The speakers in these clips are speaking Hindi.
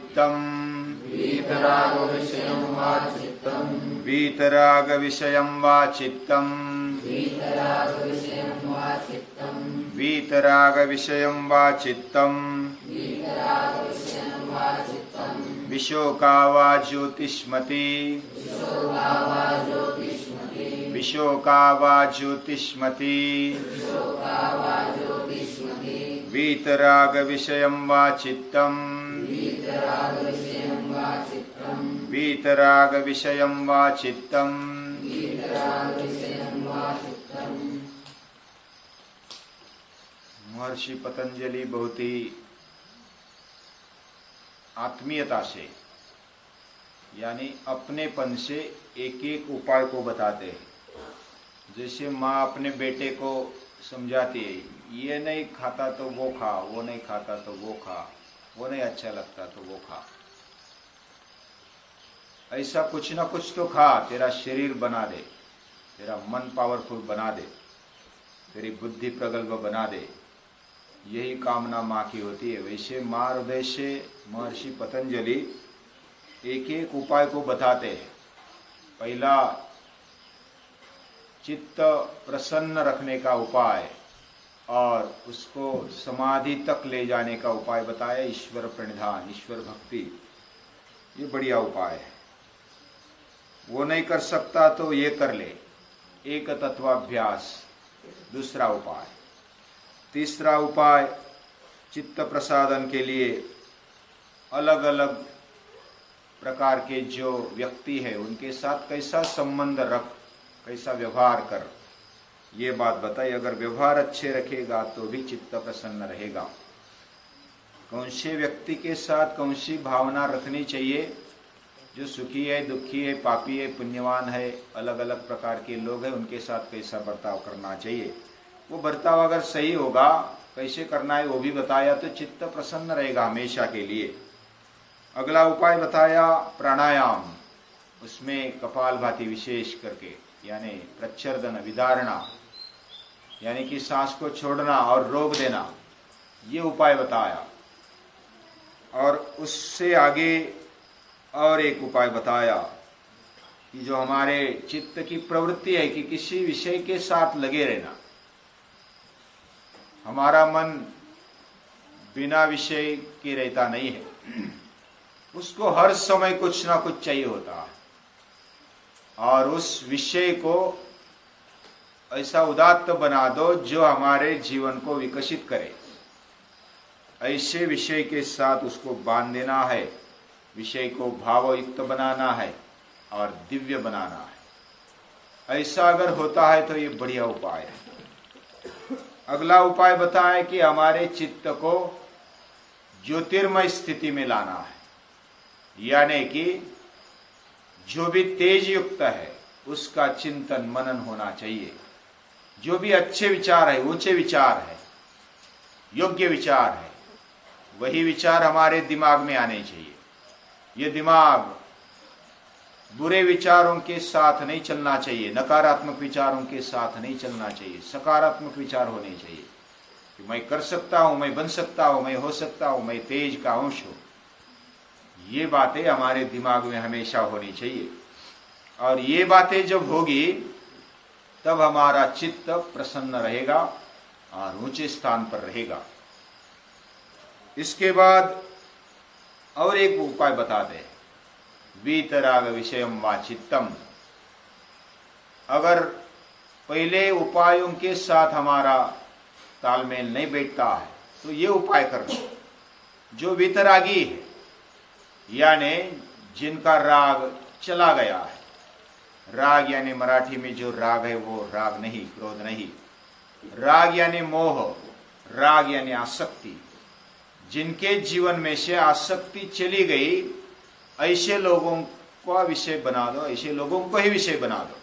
चित्तम् वीतरागविषयं वा चित्तम् वीतरागविषयं वा चित्तम् वीतरागविषयं वा चित्तम् वीतरागविषयं वा चित्तम् वीतरागविषयं वा चित्तम् विशोका वा ज्योतिष्मति विशोका वा ज्योतिष्मति विशोका वा ज्योतिष्मति विशोका वा ज्योतिष्मति वीतरागविषयं वा चित्तम् वीतरागविषयं वा चित्तम् वीतरागविषयं वा चित्तम् वीतरागविषयं वा चित्तम्। महर्षि पतंजलि बहुत ही आत्मीयता से यानी अपनेपन से एक एक उपाय को बताते हैं। जैसे माँ अपने बेटे को समझाती है, ये नहीं खाता तो वो खा, वो नहीं खाता तो वो खा, वो नहीं अच्छा लगता तो वो खा, ऐसा कुछ ना कुछ तो खा, तेरा शरीर बना दे, तेरा मन पावरफुल बना दे, तेरी बुद्धि प्रगल्भ बना दे, यही कामना माँ की होती है। वैसे माँ हृदय से महर्षि पतंजलि एक एक उपाय को बताते हैं। पहला चित्त प्रसन्न रखने का उपाय और उसको समाधि तक ले जाने का उपाय बताया, ईश्वर प्रणिधान, ईश्वर भक्ति, ये बढ़िया उपाय है। वो नहीं कर सकता तो ये कर ले, एक तत्वाभ्यास दूसरा उपाय। तीसरा उपाय चित्त प्रसादन के लिए अलग अलग प्रकार के जो व्यक्ति है उनके साथ कैसा संबंध रख, कैसा व्यवहार कर, ये बात बताई। अगर व्यवहार अच्छे रखेगा तो भी चित्त प्रसन्न रहेगा। कौन से व्यक्ति के साथ कौन सी भावना रखनी चाहिए, जो सुखी है, दुखी है, पापी है, पुण्यवान है, अलग अलग प्रकार के लोग हैं, उनके साथ कैसा बर्ताव करना चाहिए। वो बर्ताव अगर सही होगा, कैसे करना है वो भी बताया, तो चित्त प्रसन्न रहेगा हमेशा के लिए। अगला उपाय बताया प्राणायाम, उसमें कपालभाति विशेष करके, यानी प्रच्छर्दन, विदारणा, यानी कि सांस को छोड़ना और रोक देना, ये उपाय बताया। और उससे आगे और एक उपाय बताया कि जो हमारे चित्त की प्रवृत्ति है कि किसी विषय के साथ लगे रहना, हमारा मन बिना विषय के रहता नहीं है, उसको हर समय कुछ ना कुछ चाहिए होता है, और उस विषय को ऐसा उदात्त बना दो जो हमारे जीवन को विकसित करे। ऐसे विषय के साथ उसको बांध देना है, विषय को भावयुक्त बनाना है और दिव्य बनाना है। ऐसा अगर होता है तो ये बढ़िया उपाय है। अगला उपाय बताएं कि हमारे चित्त को ज्योतिर्मय स्थिति में लाना है, यानी कि जो भी तेज युक्त है उसका चिंतन मनन होना चाहिए। जो भी अच्छे विचार है, ऊंचे विचार है, योग्य विचार है, वही विचार हमारे दिमाग में आने चाहिए। ये दिमाग बुरे विचारों के साथ नहीं चलना चाहिए, नकारात्मक विचारों के साथ नहीं चलना चाहिए, सकारात्मक विचार होने चाहिए कि मैं कर सकता हूं, मैं बन सकता हूं, मैं हो सकता हूं, मैं तेज का अंश हूं। ये बातें हमारे दिमाग में हमेशा होनी चाहिए, और ये बातें जब होगी तब हमारा चित्त प्रसन्न रहेगा और ऊंचे स्थान पर रहेगा। इसके बाद और एक उपाय बताते हैं, वीतराग विषयम वा चित्तम। अगर पहले उपायों के साथ हमारा तालमेल नहीं बैठता है तो ये उपाय करना। जो वीतरागी है, यानी जिनका राग चला गया है, राग यानी मराठी में जो राग है वो राग नहीं, क्रोध नहीं, राग यानी मोह, राग यानी आसक्ति, जिनके जीवन में से आसक्ति चली गई, ऐसे लोगों का विषय बना दो, ऐसे लोगों को ही विषय बना दो,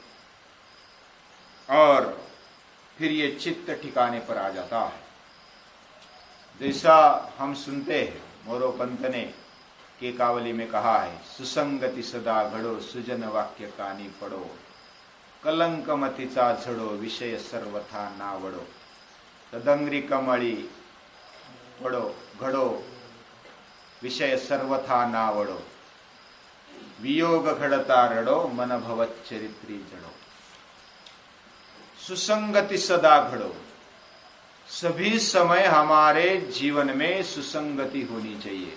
और फिर ये चित्त ठिकाने पर आ जाता है। जैसा हम सुनते हैं, मोरोपंत ने केकावली में कहा है, सुसंगति सदा घडो, सुजन वाक्य कानी पडो, कलंक मतीचा झडो, विषय सर्वथा नावडो, तदंग्री कमळी पडो घडो, विषय सर्वथा नावड़ो, वियोग घड़ता रड़ो, मन भवत चरित्री जड़ो। सुसंगति सदा घड़ो, सभी समय हमारे जीवन में सुसंगति होनी चाहिए।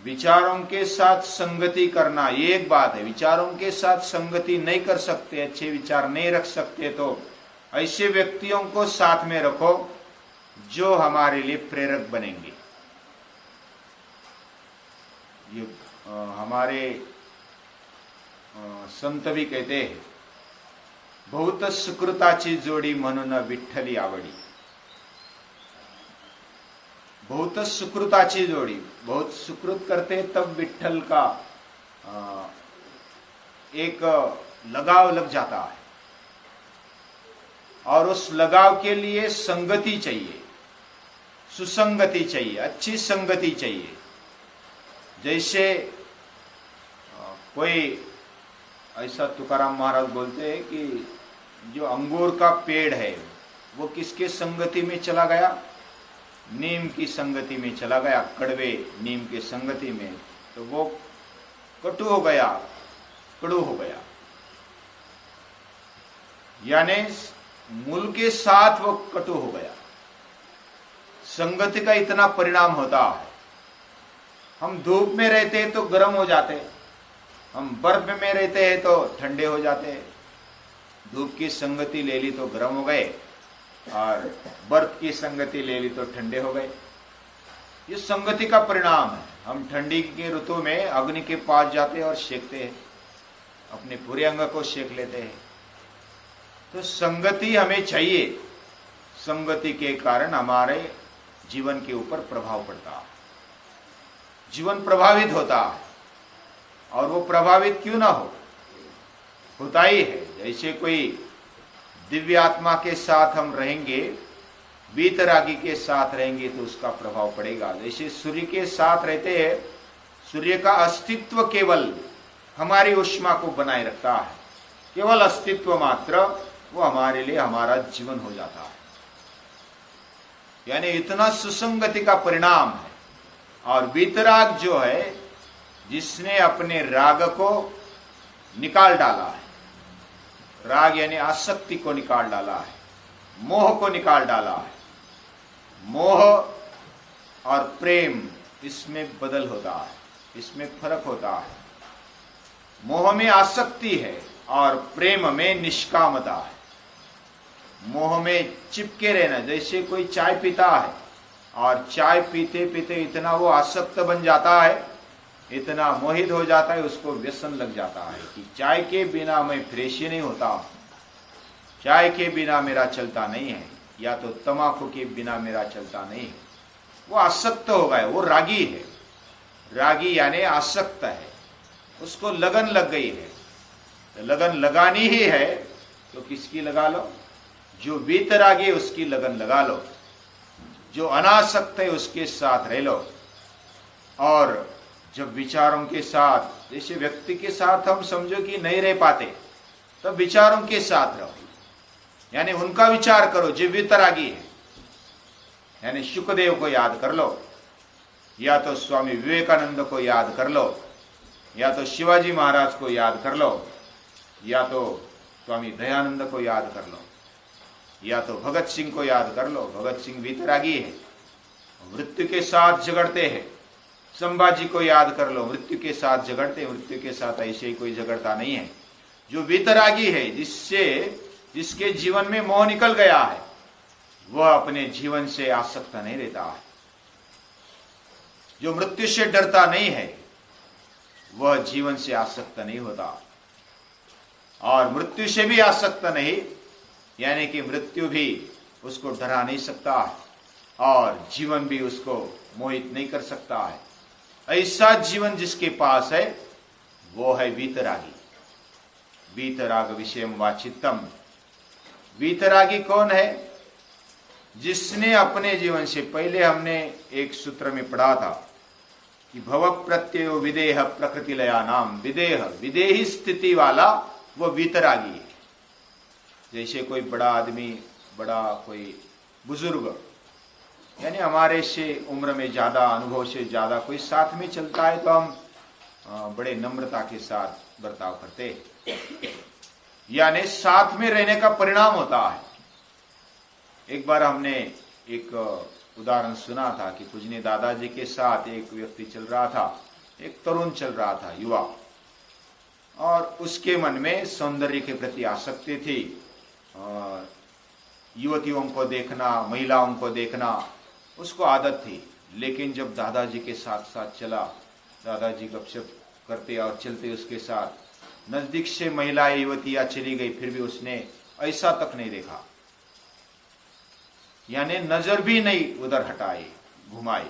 विचारों के साथ संगति करना ये एक बात है, विचारों के साथ संगति नहीं कर सकते, अच्छे विचार नहीं रख सकते, तो ऐसे व्यक्तियों को साथ में रखो जो हमारे लिए प्रेरक बनेंगे। ये हमारे संत भी कहते हैं, बहुत सुकृताची जोडी म्हणून विठ्ठली आवडी। बहुत सुकृताची जोड़ी, बहुत सुकृत करते तब विठ्ठल का एक लगाव लग जाता है, और उस लगाव के लिए संगति चाहिए, सुसंगति चाहिए, अच्छी संगति चाहिए। जैसे कोई ऐसा तुकाराम महाराज बोलते हैं कि जो अंगूर का पेड़ है वो किसके संगति में चला गया? नीम की संगति में चला गया, कड़वे नीम के संगति में, तो वो कटु हो गया, कड़ू हो गया। यानी मूल के साथ वो कटु हो गया। संगति का इतना परिणाम होता है। हम धूप में रहते हैं तो गर्म हो जाते, हम बर्फ में रहते हैं तो ठंडे हो जाते। धूप की संगति ले ली तो गर्म हो गए, और बर्फ की संगति ले ली तो ठंडे हो गए। ये संगति का परिणाम है। हम ठंडी के ऋतु में अग्नि के पास जाते हैं और सेकते हैं, अपने पूरे अंग को सेक लेते हैं। तो संगति हमें चाहिए। संगति के कारण हमारे जीवन के ऊपर प्रभाव पड़ता है, जीवन प्रभावित होता है। और वो प्रभावित क्यों ना हो, होता ही है। जैसे कोई दिव्य आत्मा के साथ हम रहेंगे, वीतरागी के साथ रहेंगे तो उसका प्रभाव पड़ेगा। जैसे सूर्य के साथ रहते हैं, सूर्य का अस्तित्व केवल हमारी ऊष्मा को बनाए रखता है, केवल अस्तित्व मात्र, वो हमारे लिए हमारा जीवन हो जाता है। यानी इतना सुसंगति का परिणाम है। और वीतराग जो है, जिसने अपने राग को निकाल डाला है, राग यानी आसक्ति को निकाल डाला है, मोह को निकाल डाला है। मोह और प्रेम इसमें बदल होता है, इसमें फर्क होता है। मोह में आसक्ति है और प्रेम में निष्कामता है। मोह में चिपके रहना, जैसे कोई चाय पीता है और चाय पीते पीते इतना वो आसक्त बन जाता है, इतना मोहित हो जाता है, उसको व्यसन लग जाता है कि चाय के बिना मैं फ्रेश ही नहीं होता, चाय के बिना मेरा चलता नहीं है, या तो तमाकू के बिना मेरा चलता नहीं है। वो आसक्त हो गए, वो रागी है। रागी यानी आसक्त है, उसको लगन लग गई है। तो लगन लगानी ही है तो किसकी लगा लो? जो वीतरागी उसकी लगन लगा लो, जो अनासक्त है उसके साथ रह लो। और जब विचारों के साथ, जैसे व्यक्ति के साथ हम समझो कि नहीं रह पाते, तब विचारों के साथ रहो, यानी उनका विचार करो जो वीतरागी है। यानी शुकदेव को याद कर लो, या तो स्वामी विवेकानंद को याद कर लो, या तो शिवाजी महाराज को याद कर लो, या तो स्वामी दयानंद को याद कर लो, या तो भगत सिंह को याद कर लो। भगत सिंह वीतरागी है, मृत्यु के साथ झगड़ते हैं। संभाजी को याद कर लो, मृत्यु के साथ झगड़ते, मृत्यु के साथ ऐसे ही कोई झगड़ता नहीं है। जो वीतरागी है, जिसके जीवन में मोह निकल गया है, वह अपने जीवन से आसक्त नहीं रहता है। जो मृत्यु से डरता नहीं है, वह जीवन से आसक्त नहीं होता। और मृत्यु से भी आसक्त नहीं, यानी कि मृत्यु भी उसको डरा नहीं सकता है, और जीवन भी उसको मोहित नहीं कर सकता है। ऐसा जीवन जिसके पास है, वो है वीतरागी। वीतराग विषयम वाचित्तम। वीतरागी कौन है? जिसने अपने जीवन से, पहले हमने एक सूत्र में पढ़ा था कि भव प्रत्ययो विदेह प्रकृति लया नाम। विदेह, विदेही स्थिति वाला वो वीतरागी है। जैसे कोई बड़ा आदमी, बड़ा कोई बुजुर्ग, यानी हमारे से उम्र में ज्यादा, अनुभव से ज्यादा कोई साथ में चलता है तो हम बड़े नम्रता के साथ बर्ताव करते हैं, यानी साथ में रहने का परिणाम होता है। एक बार हमने एक उदाहरण सुना था कि पूजनीय दादाजी के साथ एक व्यक्ति चल रहा था, एक तरुण चल रहा था, युवा, और उसके मन में सौंदर्य के प्रति आसक्ति थी, युवतियों को देखना, महिलाओं को देखना उसको आदत थी। लेकिन जब दादाजी के साथ साथ चला, दादाजी गपशप करते और चलते उसके साथ, नजदीक से महिलाएं, युवतियां चली गई, फिर भी उसने ऐसा तक नहीं देखा, यानी नजर भी नहीं उधर हटाई, घुमाई।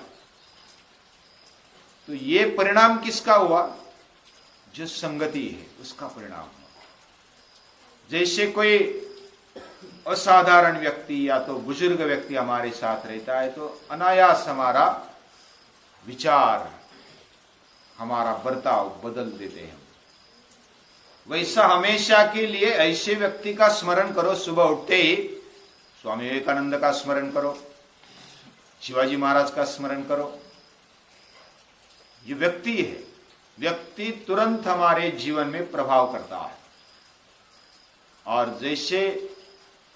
तो ये परिणाम किसका हुआ? जो संगति है उसका परिणाम हुआ। जैसे कोई असाधारण व्यक्ति या तो बुजुर्ग व्यक्ति हमारे साथ रहता है तो अनायास हमारा विचार, हमारा बर्ताव बदल देते हैं। वैसा हमेशा के लिए ऐसे व्यक्ति का स्मरण करो। सुबह उठते ही स्वामी विवेकानंद का स्मरण करो, शिवाजी महाराज का स्मरण करो। ये व्यक्ति है, व्यक्ति तुरंत हमारे जीवन में प्रभाव करता है। और जैसे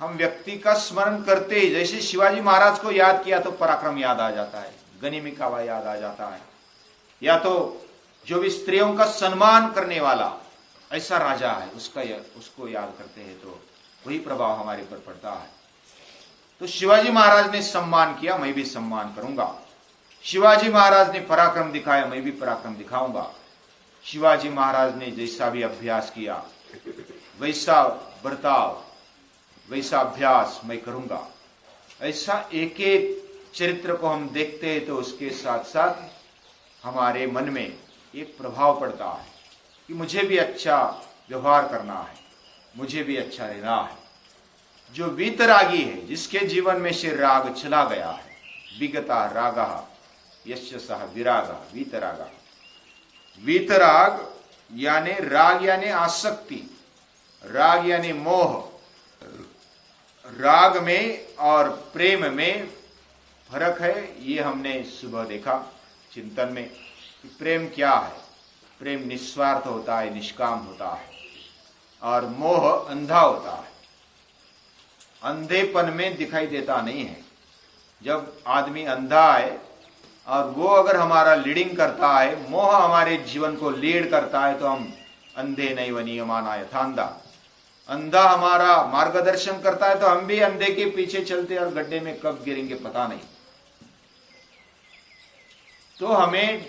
हम व्यक्ति का स्मरण करते ही, जैसे शिवाजी महाराज को याद किया तो पराक्रम याद आ जाता है, गनीमी कावा याद आ जाता है, या तो जो भी स्त्रियों का सम्मान करने वाला ऐसा राजा है उसको याद करते हैं तो वही प्रभाव हमारे पर पड़ता है। तो शिवाजी महाराज ने सम्मान किया, मैं भी सम्मान करूंगा। शिवाजी महाराज ने पराक्रम दिखाया, मैं भी पराक्रम दिखाऊंगा। शिवाजी महाराज ने जैसा भी अभ्यास किया वैसा बर्ताव, वैसा अभ्यास मैं करूंगा। ऐसा एक एक चरित्र को हम देखते हैं तो उसके साथ साथ हमारे मन में एक प्रभाव पड़ता है कि मुझे भी अच्छा व्यवहार करना है, मुझे भी अच्छा रहना है। जो वीतरागी है, जिसके जीवन में से राग चला गया है, विगता रागः यस्य सः विरागः वीतरागः। वीतराग यानी राग यानी आसक्ति, राग यानी मोह। राग में और प्रेम में फर्क है, ये हमने सुबह देखा चिंतन में कि प्रेम क्या है। प्रेम निस्वार्थ होता है, निष्काम होता है, और मोह अंधा होता है, अंधेपन में दिखाई देता नहीं है। जब आदमी अंधा है और वो अगर हमारा लीडिंग करता है, मोह हमारे जीवन को लीड करता है, तो हम अंधे नैव नियमाना यथांधा। अंधा हमारा मार्गदर्शन करता है तो हम भी अंधे के पीछे चलते और गड्ढे में कब गिरेंगे पता नहीं। तो हमें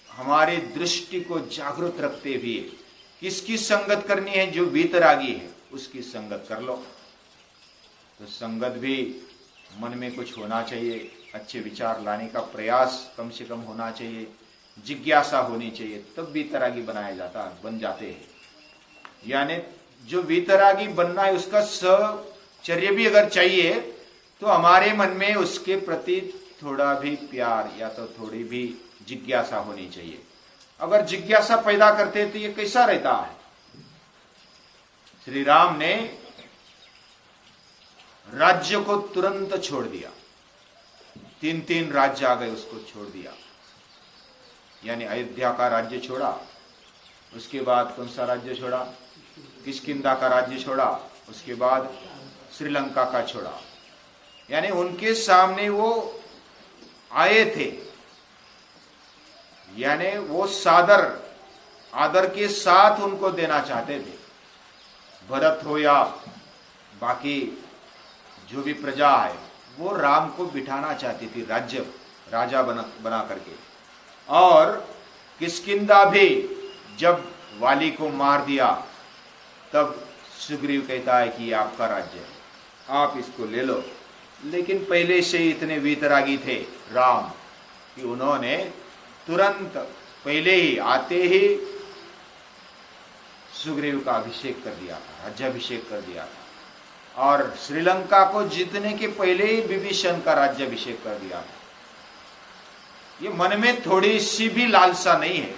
हमारी दृष्टि को जागृत रखते हुए किसकी संगत करनी है? जो वीतरागी है उसकी संगत कर लो। तो संगत भी मन में कुछ होना चाहिए, अच्छे विचार लाने का प्रयास कम से कम होना चाहिए, जिज्ञासा होनी चाहिए, तब वीतरागी बन जाते हैं। यानी जो वीतरागी बनना है उसका सचर्य भी अगर चाहिए तो हमारे मन में उसके प्रति थोड़ा भी प्यार या तो थोड़ी भी जिज्ञासा होनी चाहिए। अगर जिज्ञासा पैदा करते तो ये कैसा रहता है? श्री राम ने राज्य को तुरंत छोड़ दिया, 3 राज्य आ गए, उसको छोड़ दिया। यानी अयोध्या का राज्य छोड़ा, उसके बाद कौन सा राज्य छोड़ा? किष्किंधा का राज्य छोड़ा, उसके बाद श्रीलंका का छोड़ा। यानी उनके सामने वो आए थे, यानी वो सादर आदर के साथ उनको देना चाहते थे। भरत हो या बाकी जो भी प्रजा है, वो राम को बिठाना चाहती थी राज्य, राजा बना करके। और किष्किंधा भी जब वाली को मार दिया तब सुग्रीव कहता है कि आपका राज्य है, आप इसको ले लो। लेकिन पहले से ही इतने वीतरागी थे राम कि उन्होंने तुरंत पहले ही आते ही सुग्रीव का अभिषेक कर दिया था, राज्याभिषेक कर दिया था। और श्रीलंका को जीतने के पहले ही विभीषण का राज्याभिषेक कर दिया था। ये मन में थोड़ी सी भी लालसा नहीं है,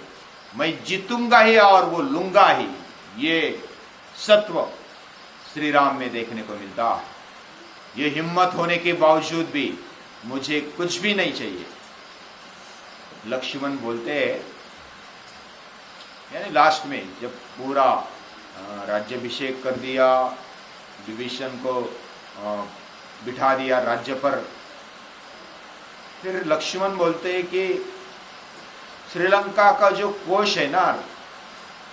मैं जीतूंगा ही और वो लूंगा ही, ये सत्व श्री राम में देखने को मिलता है। ये हिम्मत होने के बावजूद भी मुझे कुछ भी नहीं चाहिए। लक्ष्मण बोलते हैं, यानी लास्ट में जब पूरा राज्याभिषेक कर दिया, विभीषण को बिठा दिया राज्य पर, फिर लक्ष्मण बोलते हैं कि श्रीलंका का जो कोष है ना,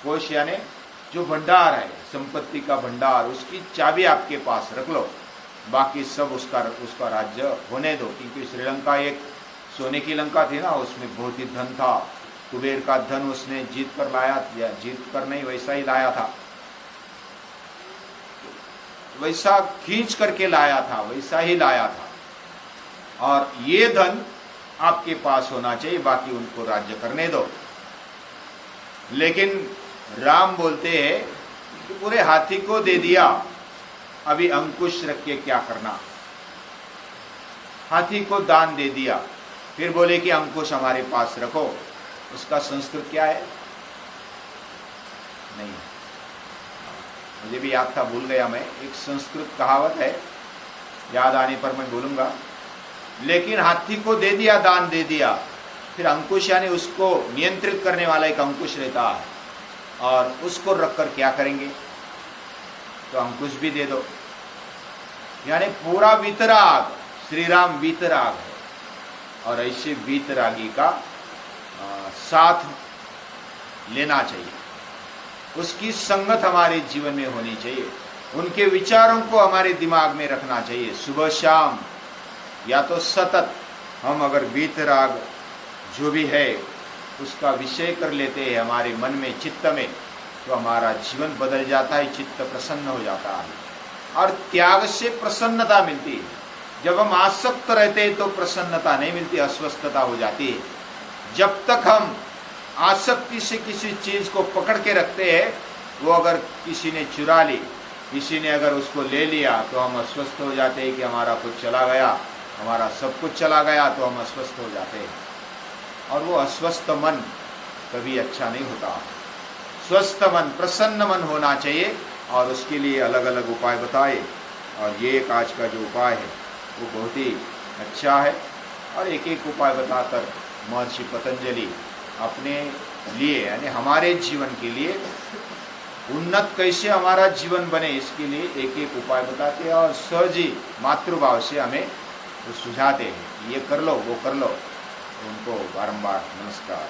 कोष यानी जो भंडार है, संपत्ति का भंडार, उसकी चाबी आपके पास रख लो, बाकी सब उसका राज्य होने दो। क्योंकि श्रीलंका एक सोने की लंका थी ना, उसमें बहुत ही धन था, कुबेर का धन उसने जीत कर लाया, या जीत कर नहीं, वैसा ही लाया था, वैसा खींच करके लाया था, वैसा ही लाया था। और ये धन आपके पास होना चाहिए, बाकी उनको राज्य करने दो। लेकिन राम बोलते हैं कि पूरे हाथी को दे दिया, अभी अंकुश रख के क्या करना। हाथी को दान दे दिया, फिर बोले कि अंकुश हमारे पास रखो। उसका संस्कृत क्या है? नहीं, मुझे भी याद था, भूल गया मैं। एक संस्कृत कहावत है, याद आने पर मैं बोलूंगा। लेकिन हाथी को दे दिया, दान दे दिया, फिर अंकुश यानी उसको नियंत्रित करने वाला एक अंकुश रहता है, और उसको रखकर क्या करेंगे? तो अंकुश भी दे दो। यानी पूरा वीतराग, श्री राम वीतराग है, और ऐसे वीतरागी का साथ लेना चाहिए, उसकी संगत हमारे जीवन में होनी चाहिए, उनके विचारों को हमारे दिमाग में रखना चाहिए सुबह शाम, या तो सतत। हम अगर वीतराग जो भी है उसका विषय कर लेते हैं हमारे मन में, चित्त में, तो हमारा जीवन बदल जाता है, चित्त प्रसन्न हो जाता है, और त्याग से प्रसन्नता मिलती है। जब हम आसक्त रहते हैं तो प्रसन्नता नहीं मिलती, अस्वस्थता हो जाती है। जब तक हम आसक्ति से किसी चीज को पकड़ के रखते हैं, वो अगर किसी ने चुरा ली, किसी ने अगर उसको ले लिया, तो हम अस्वस्थ हो जाते हैं कि हमारा कुछ चला गया, हमारा सब कुछ चला गया, तो हम अस्वस्थ हो जाते हैं। और वो अस्वस्थ मन कभी अच्छा नहीं होता। स्वस्थ मन, प्रसन्न मन होना चाहिए, और उसके लिए अलग अलग उपाय बताए। और ये एक आज का जो उपाय है वो बहुत ही अच्छा है, और एक एक उपाय बताकर महर्षि पतंजलि अपने लिए, यानी हमारे जीवन के लिए उन्नत कैसे हमारा जीवन बने, इसके लिए एक एक उपाय बताते हैं, और सहज ही मातृभाव से हमें वो सुझाते हैं, ये कर लो, वो कर लो। उनको बारंबार नमस्कार।